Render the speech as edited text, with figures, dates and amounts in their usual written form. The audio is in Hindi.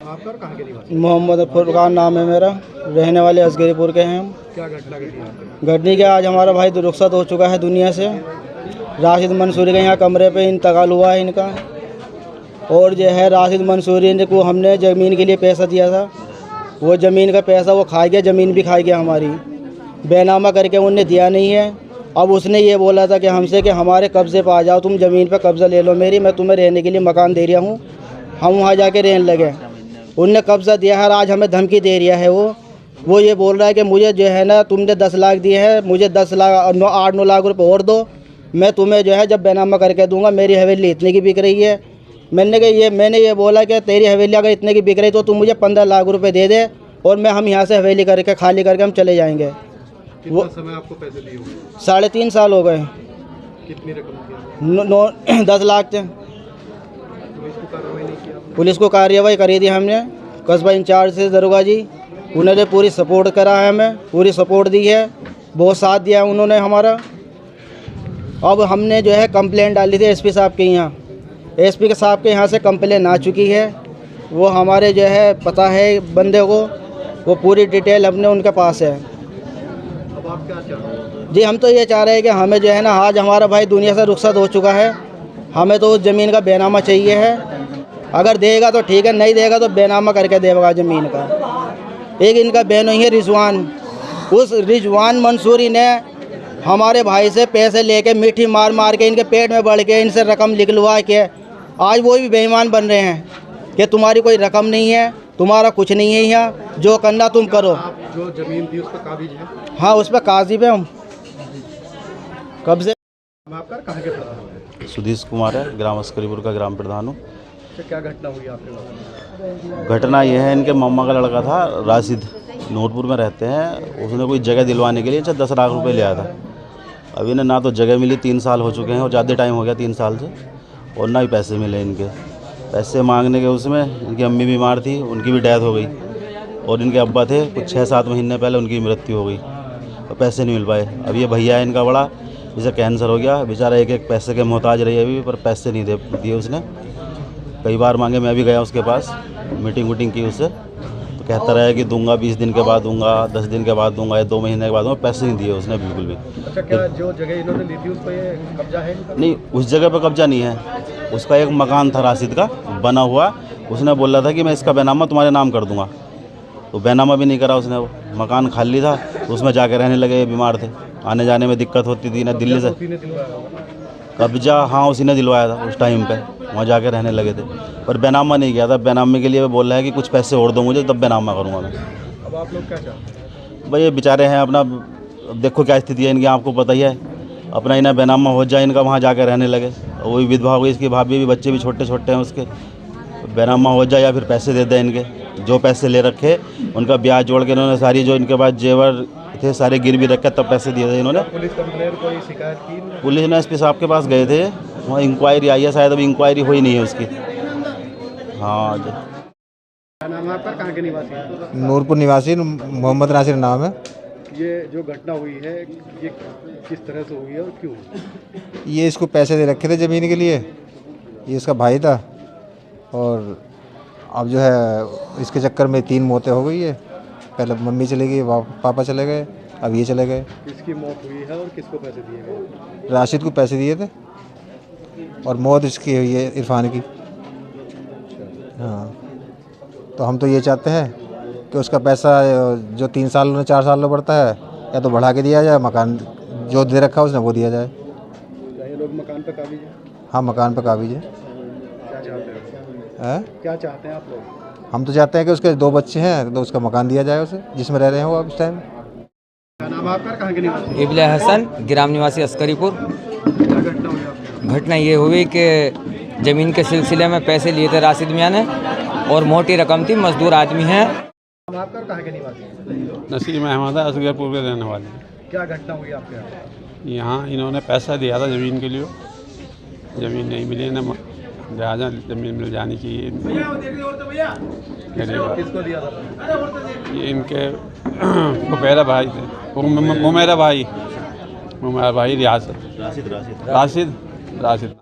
आपका और कहाँ के निवासी? मोहम्मद फुरकान नाम है मेरा, रहने वाले असगरीपुर के हैं हम। क्या घटना घटी? घटनी के आज हमारा भाई रुखसत हो चुका है दुनिया से। राशिद मंसूरी के यहाँ कमरे पे इंतकाल हुआ है इनका। और जो है राशिद मंसूरी ने को हमने ज़मीन के लिए पैसा दिया था, वो ज़मीन का पैसा वो खा गया, ज़मीन भी खा गया हमारी, बेनामा करके उनने दिया नहीं है। अब उसने ये बोला था कि हमसे कि हमारे कब्ज़े पर आ जाओ, तुम ज़मीन पर कब्ज़ा ले लो मेरी, मैं तुम्हें रहने के लिए मकान दे रहा हूँ। हम वहाँ जाके रहने लगे। उनने कब्ज़ा दिया है, आज हमें धमकी दे रहा है। वो ये बोल रहा है कि मुझे जो है ना तुमने 10 लाख दिए हैं, मुझे 10 लाख 8-9 लाख रुपए और दो, मैं तुम्हें जो है जब बेनामा करके दूंगा। मेरी हवेली इतने की बिक रही है। मैंने ये बोला कि तेरी हवेली अगर इतने की बिक रही तो तुम मुझे 15 लाख रुपए दे दे और मैं हम यहाँ से हवेली करके खाली करके हम चले जाएंगे। कितना समय आपको पैसे दिए हुए? 3.5 साल हो गए। कितनी रकम? 10 लाख थे। पुलिस को कार्रवाई नहीं किया? पुलिस को कार्रवाई करी थी हमने, कस्बा इंचार्ज से दरोगा जी, उन्होंने पूरी सपोर्ट करा है, हमें पूरी सपोर्ट दी है, बहुत साथ दिया उन्होंने हमारा। अब हमने जो है कंप्लेंट डाली थी एसपी साहब के यहाँ, एसपी साहब के यहाँ से कंप्लेंट आ चुकी है। वो हमारे जो है पता है बंदे को, वो पूरी डिटेल हमने उनके पास है। अब आप क्या चाह रहे हैं? जी हम तो ये चाह रहे हैं कि हमें जो है ना आज हमारा भाई दुनिया से रुखसत हो चुका है, हमें तो उस ज़मीन का बेनामा चाहिए है। अगर देगा तो ठीक है, नहीं देगा तो बेनामा करके देगा ज़मीन का। एक इनका बहन हुई है रिजवान, उस रिजवान मंसूरी ने हमारे भाई से पैसे लेके मीठी मार मार के इनके पेट में बढ़ के इनसे रकम निकलवा के आज वो भी बेईमान बन रहे हैं कि तुम्हारी कोई रकम नहीं है, तुम्हारा कुछ नहीं है, यहाँ जो करना तुम करो। आप जो ज़मीन थी उस पर काबिज है? हाँ उस पर काजिब है हम। कब से? आपका कहाँ के प्रधान है? सुधीश कुमार है, ग्राम अस्करीपुर का ग्राम प्रधान हूँ। क्या घटना हुई आपके वहाँ? घटना यह है, इनके मामा का लड़का था राशिद, नूरपुर में रहते हैं। उसने कोई जगह दिलवाने के लिए 10 लाख रुपए लिया था। अभी इन्हें ना तो जगह मिली, 3 साल हो चुके हैं और ज़्यादा टाइम हो गया 3 साल से, और ना ही पैसे मिले इनके। पैसे मांगने के उसमें इनकी अम्मी बीमार थी, उनकी भी डेथ हो गई, और इनके अब्बा थे कुछ 6-7 महीने पहले उनकी मृत्यु हो गई और पैसे नहीं मिल पाए। अब ये भैया है इनका बड़ा, जिसे कैंसर हो गया, बेचारा एक पैसे के मोहताज रही अभी, पर पैसे नहीं दिए उसने। कई बार मांगे, मैं भी गया उसके पास, मीटिंग वीटिंग की उससे, तो कहता रहा कि दूंगा 20 दिन के बाद दूंगा, 10 दिन के बाद दूंगा या 2 महीने के बाद दूंगा, पैसे नहीं दिए उसने बिल्कुल भी। अच्छा, क्या जो जगह इन्होंने ली थी उस पर ये कब्जा है इनका? नहीं, उस जगह पर कब्जा नहीं है। उसका एक मकान था राशिद का बना हुआ, उसने बोला था कि मैं इसका बेनामा तुम्हारे नाम कर दूंगा, तो बेनामा भी नहीं करा उसने। वो मकान खाली था, तो उसमें जाके रहने लगे। बीमार थे, आने जाने में दिक्कत होती थी ना, दिल्ली से कब्जा, हाँ उसी ने दिलवाया था उस टाइम पे, वहाँ जाके रहने लगे थे, पर बेनामा नहीं किया था। बेनामे के लिए वो बोल रहा है कि कुछ पैसे और दो मुझे, तब बेनामा करूँगा मैं। अब आप लोग क्या चाहते हैं? भाई ये बेचारे हैं अपना, अब देखो क्या स्थिति है इनकी, आपको पता ही है। अपना इन्हें बेनामा हो जाए इनका, वहाँ जाके रहने लगे। वो भी विधवा हो गई, इसकी भाभी भी, बच्चे भी छोटे छोटे हैं उसके। बेनामा हो जाए या फिर पैसे दे दें इनके, जो पैसे ले रखे उनका ब्याज जोड़ के इन्होंने सारी, जो इनके पास जेवर थे सारे गिरवी रख के तब पैसे दिए थे इन्होंने। पुलिस कंप्लेंट कोई शिकायत की? पुलिस ने एसपी साहब के पास गए थे, वहाँ इंक्वायरी आई है, शायद अभी इंक्वायरी हुई नहीं है उसकी। हाँ जी। क्या नाम है आपका, कहाँ के निवासी हैं? नूरपुर निवासी मोहम्मद नासिर नाम है। ये जो घटना हुई है ये किस तरह से हुई है और क्यों? ये इसको पैसे दे रखे थे ज़मीन के लिए, ये इसका भाई था, और अब जो है इसके चक्कर में 3 मौतें हो गई है। पहले मम्मी चली गई, पापा चले गए, अब ये चले गए। किसकी मौत हुई है और किसको पैसे दिए गए? राशिद को पैसे दिए थे और मौत इसकी हुई है इरफान की। हाँ, तो हम तो ये चाहते हैं कि उसका पैसा जो 3 साल में 4 साल में बढ़ता है, या तो बढ़ा के दिया जाए, मकान जो दे रखा है उसने वो दिया जाए। ये लोग मकान पर काबिज हैं? हाँ मकान पर काबिज है। क्या चाहते हैं? क्या चाहते हैं आप लोग? हम तो चाहते हैं कि उसके 2 बच्चे हैं, तो उसका मकान दिया जाए उसे, जिसमें रह रहे हैं वो अब इस टाइम। क्या नाम है आपका, कहाँ के निवासी? इब्ला हसन, ग्राम निवासी अस्करीपुर। क्या घटना हुई आपके? घटना ये हुई कि ज़मीन के सिलसिले में पैसे लिए थे राशिद मियाँ ने, और मोटी रकम थी, मजदूर आदमी हैं। नाम आपका, कहाँ के निवासी हैं? नसीम अहमद है, असगरपुर के रहने वाले। क्या घटना हुई आपके यहाँ? यहाँ इन्होंने पैसा दिया था ज़मीन के लिए, ज़मीन नहीं मिली ना, लिहाजा ज़मीन मिल जानी चाहिए। किसको दिया था? ये इनके मेरा भाई थे, वो मेरा भाई रियासत राशिद।